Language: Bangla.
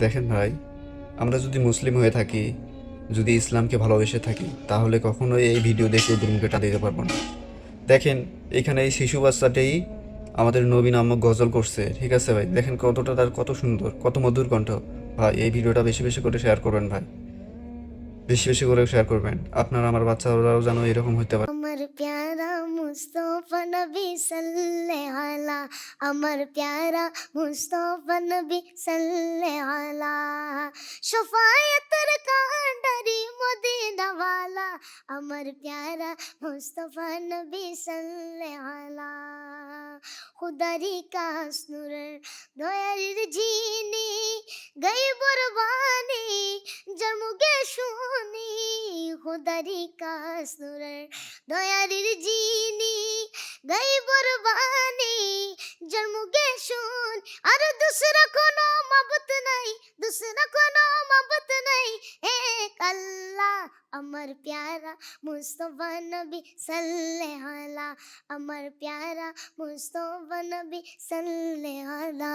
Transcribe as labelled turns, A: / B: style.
A: দেখেন ভাই, আমরা যদি মুসলিম হয়ে থাকি, যদি ইসলামকে ভালোবেসে থাকি, তাহলে কখনোই এই ভিডিও দেখে ওদের মুখে টান দিতে পারবো না। দেখেন, এখানে এই শিশু বাচ্চাটাই আমাদের নবী নামক গজল করছে, ঠিক আছে ভাই? দেখেন কতটা, তার কত সুন্দর, কত মধুর কণ্ঠ। ভাই এই ভিডিওটা বেশি বেশি করে শেয়ার করবেন ভাই, বেশি বেশি করে শেয়ার করবেন। আপনার আমার বাচ্চারাও যেন এরকম হতে পারে।
B: আমার প্যারা মুস্তফা নবী সাল্লাল্লাহু আলা, আমার প্যারা মুস্তফা নবী সাল্লাল্লাহু আলা, শফায়াতের কান্ডারি মদিনা ওয়ালা, আমার প্যারা মুস্তফা নবী সাল্লাল্লাহু আলা, খুদারি কাস নূরের দয়ার জিনি গাইবর বাণী জন্মগে শুনি, খুদারি কাস নূরের দয়ারির জিনি গাইবর বাণী জন্মগে শুন, আর দুসরা কোনো মাবুত নাই, দুসরা কোনো মাবুত নাই, এক আল্লাহ। আমার প্যারা মুস্তফা নবী সাল্লাল্লাহু আলা, আমার প্যারা মুস্তফা নবী সাল্লাল্লাহু আলা।